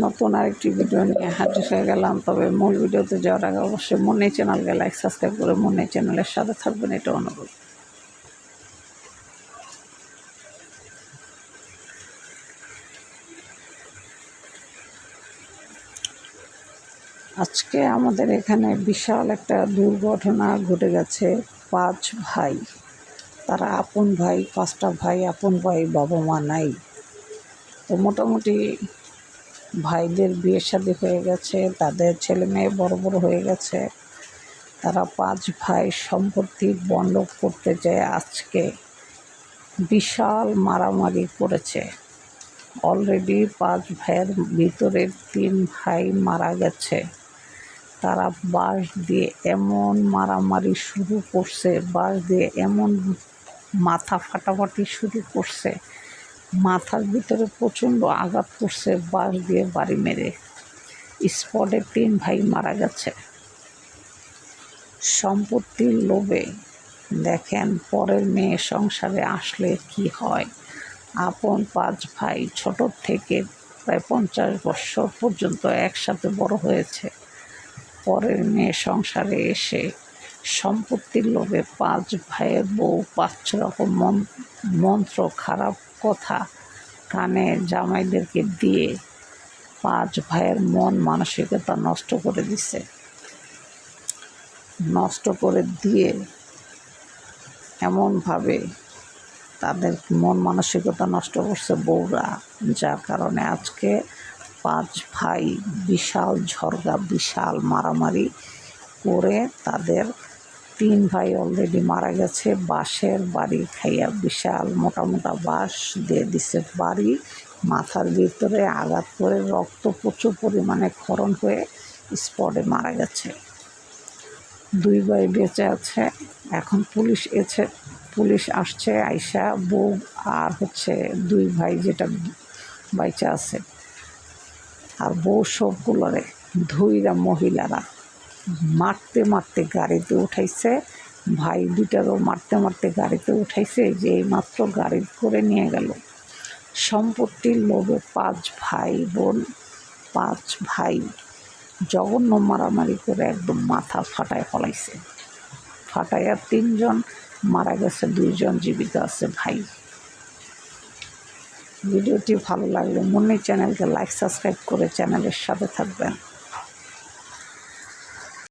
নতুন আরেকটি ভিডিও নিয়ে হাজির হয়ে গেলাম। তবে মূল ভিডিওতে যাওয়ার আগে অবশ্যই মনে চ্যানেলকে লাইক সাবস্ক্রাইব করে মনে চ্যানেলের সাথে থাকবেন, এটা অনুরোধ। আজকে আমাদের এখানে বিশাল একটা দুর্ঘটনা ঘটে গেছে। 5 ভাই, তারা আপন ভাই, 5টা ভাই আপন ভাই, বাবা মা নাই। তো মোটামুটি ভাইদের বিয়ে শাদী হয়ে গেছে, তাদের ছেলে মেয়ে বড় বড় হয়ে গেছে। তারা 5 ভাই সম্পত্তি বন্ধক করতে যায়, আজকে বিশাল মারামারি করেছে। অলরেডি 5 ভাইয়ের ভিতরে 3 ভাই মারা গেছে। তারা বাঁশ দিয়ে এমন মারামারি শুরু করছে, বাঁশ দিয়ে এমন মাথা ফাটাফাটি শুরু করছে, মাথার ভিতরে প্রচণ্ড আঘাত করছে বাঁশ দিয়ে বাড়ি মেরে। স্পটে 3 ভাই মারা গেছে সম্পত্তির লোভে। দেখেন পরের মেয়ে সংসারে আসলে কি হয়। আপন 5 ভাই ছোট থেকে প্রায় 50 বছর পর্যন্ত একসাথে বড় হয়েছে। পরের মেয়ে সংসারে এসে সম্পত্তির লোভে 5 ভাইয়ের বউ 5 রকম মন্ত্র খারাপ কথা কানে জামাইদেরকে দিয়ে 5 ভাইয়ের মন মানসিকতা নষ্ট করে দিছে। নষ্ট করে দিয়ে এমনভাবে তাদের মন মানসিকতা নষ্ট করছে বউরা, যার কারণে আজকে 5 ভাই বিশাল ঝড়গা, বিশাল মারামারি করে তাদের 3 ভাই অলরেডি মারা গেছে। বাঁশের বাড়ি খাইয়া, বিশাল মোটা মোটা বাঁশ দিয়ে দিছে বাড়ি, মাথার ভিতরে আঘাত করে রক্ত প্রচুর পরিমাণে ক্ষরণ হয়ে স্পটে মারা গেছে। 2 ভাই বেঁচে আছে। এখন পুলিশ আসছে, আইসা বউ আর 2 ভাই যেটা বাইচা আছে আর বউ সবগুলোরে ধুইরা মহিলারা মারতে মারতে গাড়িতে উঠাইছে। ভাই 2টারও মারতে মারতে গাড়িতে উঠাইছে, যে এইমাত্র গাড়ি করে নিয়ে গেল। সম্পত্তির লোভে 5 ভাই বোন, 5 ভাই জঘন্য মারামারি করে একদম মাথা ফাটায় ফলাইছে। ফাটাইয়া 3 জন মারা গেছে, 2 জন জীবিত আছে ভাই। ভিডিওটি ভালো লাগলে মনে চ্যানেলকে লাইক সাবস্ক্রাইব করে চ্যানেলের সাথে থাকবেন।